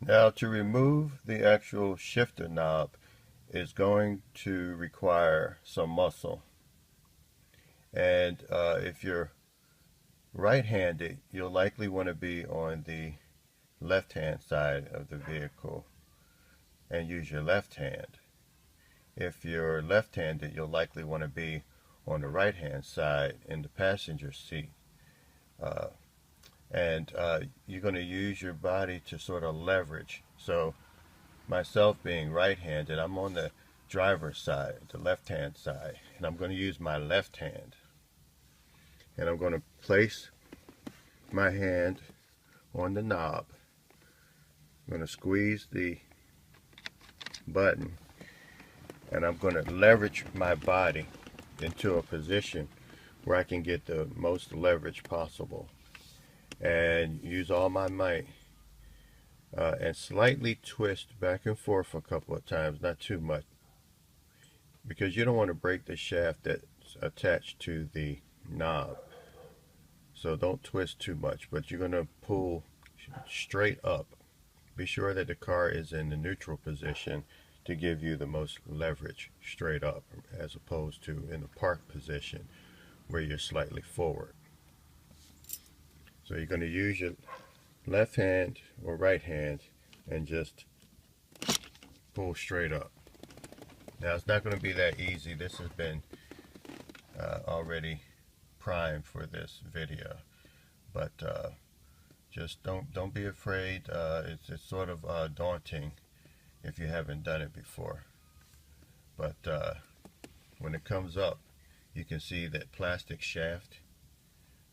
Now, to remove the actual shifter knob is going to require some muscle. And if you're right-handed, you'll likely want to be on the left-hand side of the vehicle and use your left hand. If you're left-handed, you'll likely want to be on the right-hand side in the passenger seat. You're going to use your body to sort of leverage. So myself being right-handed, I'm on the driver's side, the left-hand side, and I'm going to use my left hand. And I'm going to place my hand on the knob. I'm going to squeeze the button, and I'm going to leverage my body into a position where I can get the most leverage possible, and use all my might, and slightly twist back and forth a couple of times, not too much, because you don't want to break the shaft that's attached to the knob. So don't twist too much, but you're going to pull straight up. Be sure that the car is in the neutral position to give you the most leverage straight up, as opposed to in the park position where you're slightly forward. So you're going to use your left hand or right hand and just pull straight up. Now, it's not going to be that easy. This has been already primed for this video, but just don't be afraid. It's sort of daunting if you haven't done it before, but when it comes up, you can see that plastic shaft,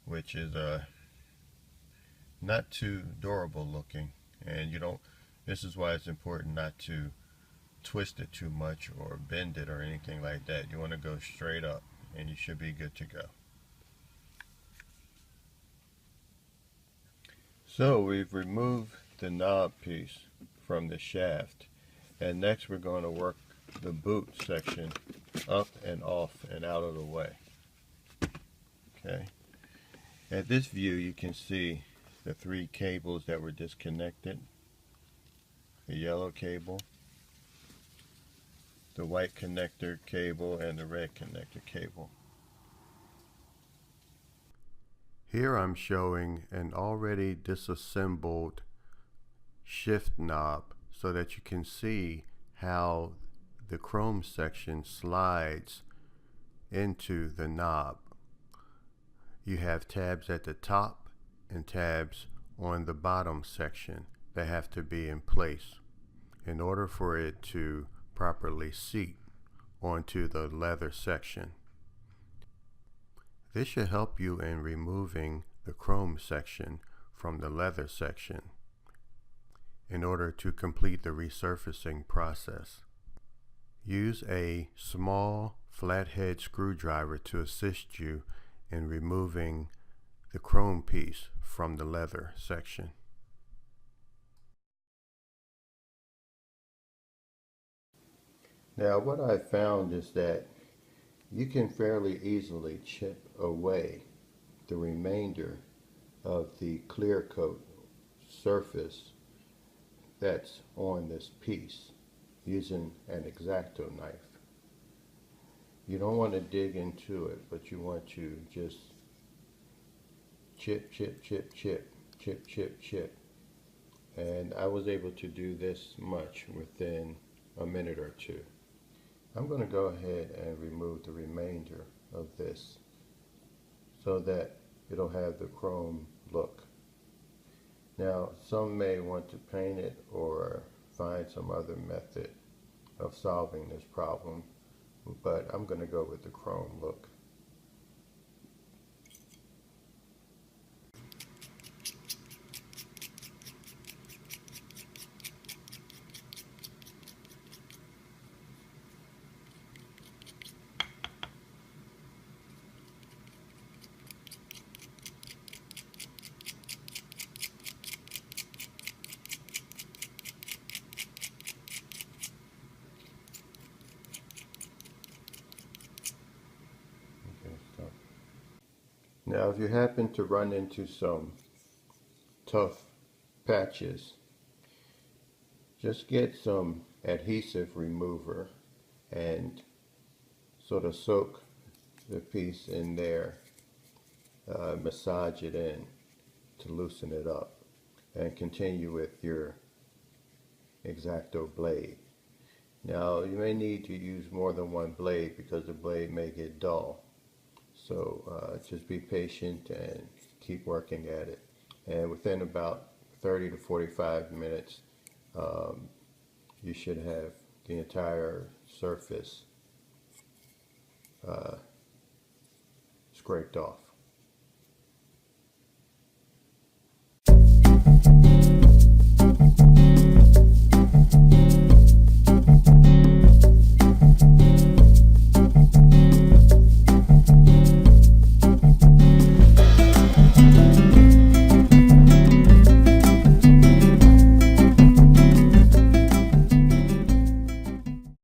which is not too durable looking, and this is why it's important not to twist it too much or bend it or anything like that. You want to go straight up, and you should be good to go. So we've removed the knob piece from the shaft, and next we're going to work the boot section up and off and out of the way. Okay. At this view, you can see the three cables that were disconnected: the yellow cable, the white connector cable, and the red connector cable. Here I'm showing an already disassembled shift knob so that you can see how the chrome section slides into the knob. You have tabs at the top and tabs on the bottom section that have to be in place in order for it to properly seat onto the leather section. This should help you in removing the chrome section from the leather section in order to complete the resurfacing process. Use a small flathead screwdriver to assist you in removing the chrome piece from the leather section. Now, what I found is that you can fairly easily chip away the remainder of the clear coat surface that's on this piece using an X-Acto knife. You don't want to dig into it, but you want to just chip, chip, chip, chip, chip, chip, chip. And I was able to do this much within a minute or two. I'm going to go ahead and remove the remainder of this so that it'll have the chrome look. Now, some may want to paint it or find some other method of solving this problem, but I'm going to go with the chrome look. Now, if you happen to run into some tough patches, just get some adhesive remover and sort of soak the piece in there, massage it in to loosen it up, and continue with your X-Acto blade. Now, you may need to use more than one blade because the blade may get dull. So just be patient and keep working at it. And within about 30 to 45 minutes, you should have the entire surface scraped off.